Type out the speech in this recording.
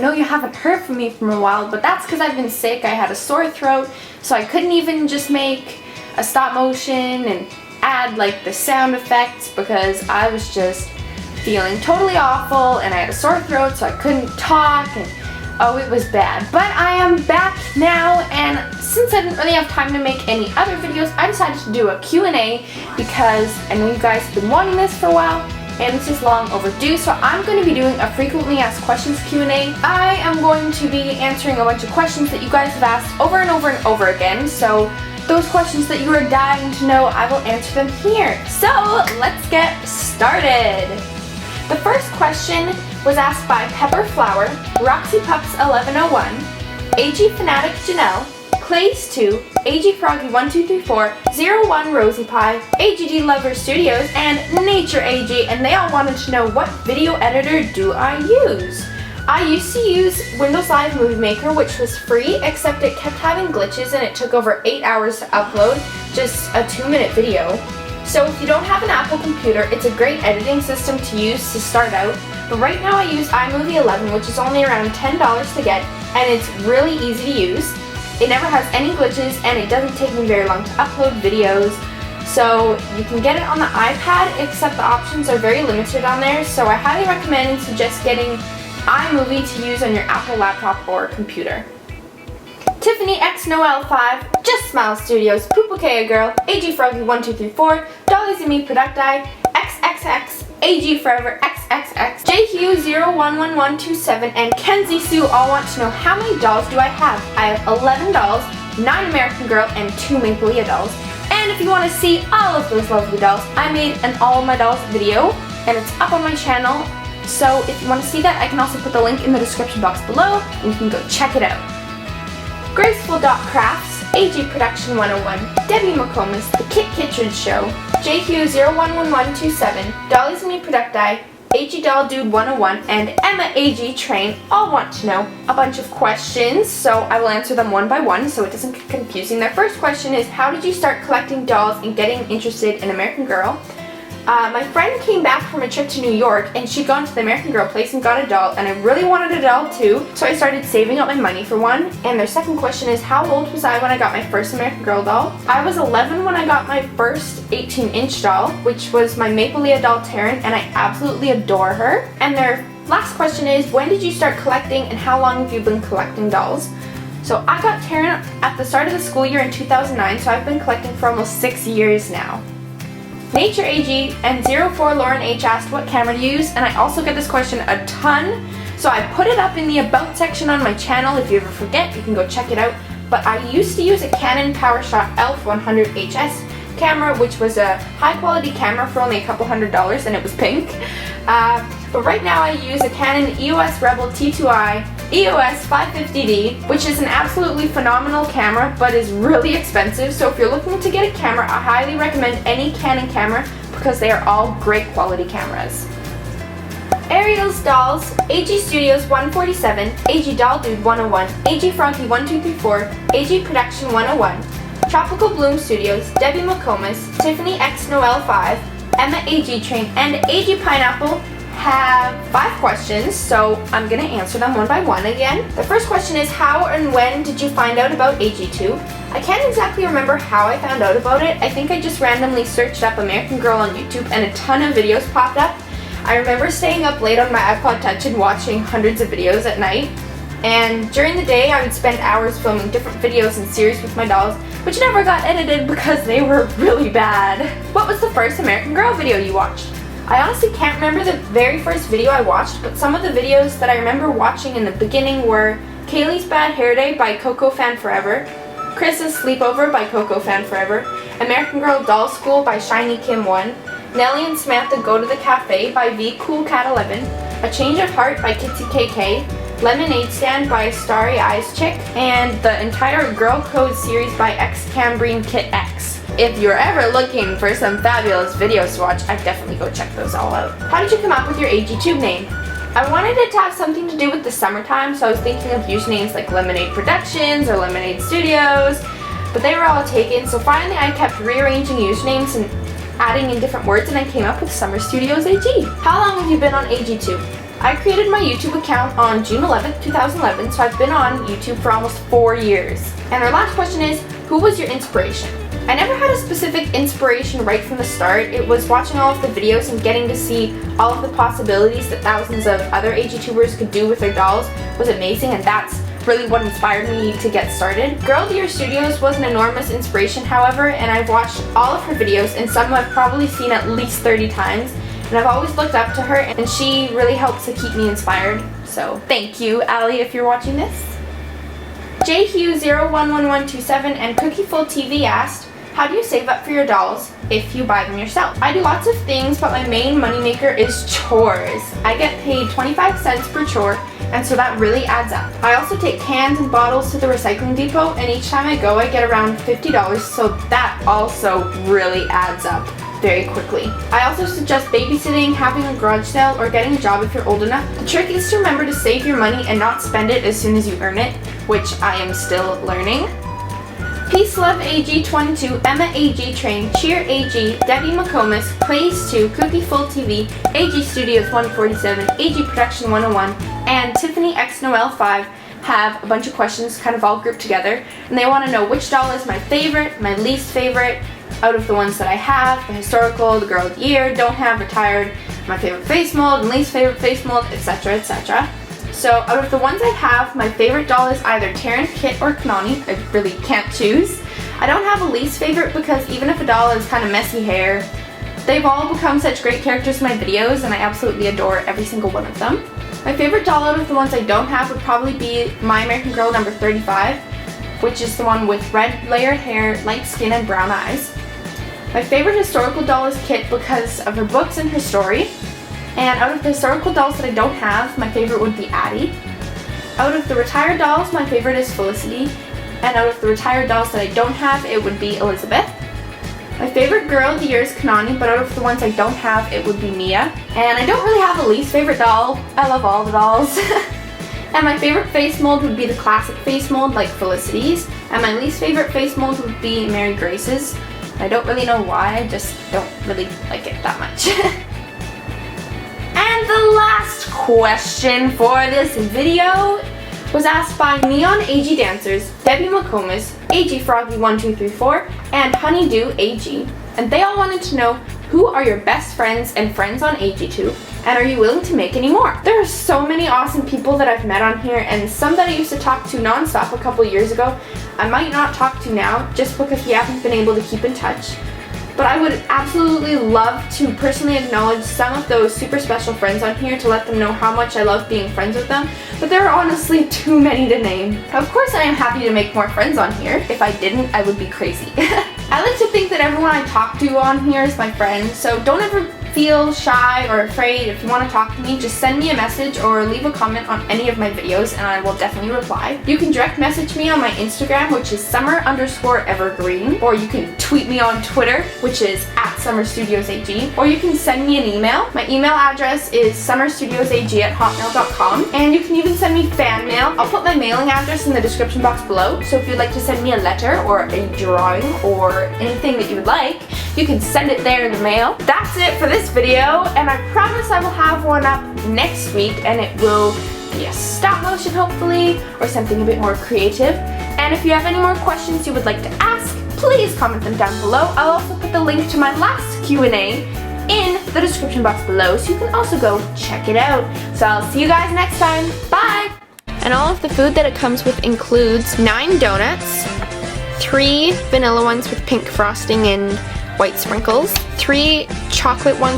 know you haven't heard from me for a while, but that's because I've been sick. I had a sore throat, so I couldn't even just make a stop motion and add like the sound effects because I was just feeling totally awful and I had a sore throat, so I couldn't talk, and oh, it was bad. But I am back now, and since I didn't really have time to make any other videos, I decided to do a Q&A because I know you guys have been wanting this for a while, and this is long overdue, so I'm going to be doing a frequently asked questions Q&A. I am going to be answering a bunch of questions that you guys have asked over and over and over again, so those questions that you are dying to know, I will answer them here. So let's get started. The first question was asked by Pepper Flower, Roxy Pups 1101, AG Fanatic Janelle, Clays2, AG Froggy 1234, 01 Rosie Pie, AGD Lover Studios, and Nature AG, and they all wanted to know what video editor do I use. I used to use Windows Live Movie Maker, which was free, except it kept having glitches and it took over 8 hours to upload just a 2-minute video. So if you don't have an Apple computer, it's a great editing system to use to start out. But right now I use iMovie 11, which is only around $10 to get, and it's really easy to use. It never has any glitches, and it doesn't take me very long to upload videos. So you can get it on the iPad, except the options are very limited on there, so I highly recommend and suggest getting iMovie to use on your Apple laptop or computer. Tiffany X Noel 5, Just Smile Studios, Poopokea Girl, AG Froggy 1234, Dollies and Me Producti, XXX, AG Forever XXX, JHugh 011127, and Kenzie Sue all want to know how many dolls do I have. I have 11 dolls, 9 American Girl, and 2 Mapelia dolls. And if you want to see all of those lovely dolls, I made an All of My Dolls video, and it's up on my channel. So if you want to see that, I can also put the link in the description box below, and you can go check it out. Graceful.crafts, AG Production 101, Debbie McComas, The Kit Kittredge Show, JHugh 011127, Dollies and Me Producti, AG Doll Dude 101, and Emma AG Train all want to know a bunch of questions, so I will answer them one by one so it doesn't get confusing. Their first question is, how did you start collecting dolls and getting interested in American Girl? My friend came back from a trip to New York, and she'd gone to the American Girl place and got a doll, and I really wanted a doll too, so I started saving up my money for one. And their second question is, how old was I when I got my first American Girl doll? I was 11 when I got my first 18-inch doll, which was my Mapelia doll Taryn, and I absolutely adore her. And their last question is, when did you start collecting, and how long have you been collecting dolls? So I got Taryn at the start of the school year in 2009, so I've been collecting for almost 6 years now. Nature AG and 04 Lauren H asked what camera to use, and I also get this question a ton, so I put it up in the about section on my channel. If you ever forget, you can go check it out. But I used to use a Canon PowerShot ELPH 100 HS camera, which was a high quality camera for only a couple $100s, and it was pink. But right now I use a Canon EOS Rebel T2i EOS 550D, which is an absolutely phenomenal camera, but is really expensive. So if you're looking to get a camera, I highly recommend any Canon camera because they are all great quality cameras. Ariel's Dolls, AG Studios 147, AG Doll Dude 101, AG Froggy 1234, AG Production 101, Tropical Bloom Studios, Debbie McComas, Tiffany X Noel 5, Emma AG Train, and AG Pineapple have 5 questions, so I'm going to answer them one by one again. The first question is, how and when did you find out about AGTube? I can't exactly remember how I found out about it. I think I just randomly searched up American Girl on YouTube and a ton of videos popped up. I remember staying up late on my iPod Touch and watching hundreds of videos at night. And during the day, I would spend hours filming different videos and series with my dolls, which never got edited because they were really bad. What was the first American Girl video you watched? I honestly can't remember the very first video I watched, but some of the videos that I remember watching in the beginning were Kaylee's Bad Hair Day by Coco Fan Forever, Chris's Sleepover by Coco Fan Forever, American Girl Doll School by Shiny Kim 1, Nellie and Samantha Go to the Cafe by V Cool Cat 11, A Change of Heart by Kitsy KK, Lemonade Stand by Starry Eyes Chick, and the entire Girl Code series by X Cambrine Kit X. If you're ever looking for some fabulous videos to watch, I'd definitely go check those all out. How did you come up with your AGTube name? I wanted it to have something to do with the summertime, so I was thinking of usernames like Lemonade Productions or Lemonade Studios, but they were all taken, so finally I kept rearranging usernames and adding in different words, and I came up with SummerStudiosAG. How long have you been on AGTube? I created my YouTube account on June 11th, 2011, so I've been on YouTube for almost 4 years. And our last question is, who was your inspiration? I never had a specific inspiration right from the start. It was watching all of the videos and getting to see all of the possibilities that thousands of other AGTubers could do with their dolls was amazing, and that's really what inspired me to get started. Girl Deer Studios was an enormous inspiration, however, and I've watched all of her videos, and some I've probably seen at least 30 times, and I've always looked up to her, and she really helps to keep me inspired. So thank you, Allie, if you're watching this. JQ011127 and Cookieful TV asked, how do you save up for your dolls if you buy them yourself? I do lots of things, but my main moneymaker is chores. I get paid 25 cents per chore, and so that really adds up. I also take cans and bottles to the recycling depot, and each time I go I get around $50, so that also really adds up very quickly. I also suggest babysitting, having a garage sale, or getting a job if you're old enough. The trick is to remember to save your money and not spend it as soon as you earn it, which I am still learning. Peace Love AG22, Emma AG Train, Cheer AG, Debbie McComas, Plays2, Cookieful TV, AG Studios 147, AG Production 101, and Tiffany X Noel 5 have a bunch of questions kind of all grouped together, and they want to know which doll is my favorite, my least favorite, out of the ones that I have, the historical, the girl of the year, don't have, retired, my favorite face mold, and least favorite face mold, etc., etc. So out of the ones I have, my favorite doll is either Taryn, Kit, or Kanani. I really can't choose. I don't have a least favorite because even if a doll has kind of messy hair, they've all become such great characters in my videos, and I absolutely adore every single one of them. My favorite doll out of the ones I don't have would probably be My American Girl number 35, which is the one with red layered hair, light skin, and brown eyes. My favorite historical doll is Kit because of her books and her story. And out of the historical dolls that I don't have, my favorite would be Addie. Out of the retired dolls, my favorite is Felicity. And out of the retired dolls that I don't have, it would be Elizabeth. My favorite girl of the year is Kanani, but out of the ones I don't have, it would be Mia. And I don't really have a least favorite doll. I love all the dolls. And my favorite face mold would be the classic face mold, like Felicity's. And my least favorite face mold would be Mary Grace's. I don't really know why, I just don't really like it that much. And the last question for this video was asked by Neon AG Dancers, Debbie McComas, AG Froggy1234, and Honeydew AG. And they all wanted to know, who are your best friends and friends on AGTube, and are you willing to make any more? There are so many awesome people that I've met on here, and some that I used to talk to nonstop a couple years ago, I might not talk to now just because we haven't been able to keep in touch. But I would absolutely love to personally acknowledge some of those super special friends on here to let them know how much I love being friends with them, but there are honestly too many to name. Of course I am happy to make more friends on here. If I didn't, I would be crazy. I like to think that everyone I talk to on here is my friend, so don't ever feel shy or afraid. If you want to talk to me, just send me a message or leave a comment on any of my videos and I will definitely reply. You can direct message me on my Instagram, which is summer_evergreen, or you can tweet me on Twitter, which is @SummerStudiosAG, or you can send me an email. My email address is summerstudiosag@hotmail.com, and you can even send me fan mail. I'll put my mailing address in the description box below, so if you'd like to send me a letter or a drawing or anything that you would like, you can send it there in the mail. That's it for this video, and I promise I will have one up next week, and it will be a stop motion hopefully, or something a bit more creative. And if you have any more questions you would like to ask, please comment them down below. I'll also put the link to my last Q&A in the description box below, so you can also go check it out. So I'll see you guys next time. Bye! And all of the food that it comes with includes 9 donuts, 3 vanilla ones with pink frosting and white sprinkles, 3 chocolate ones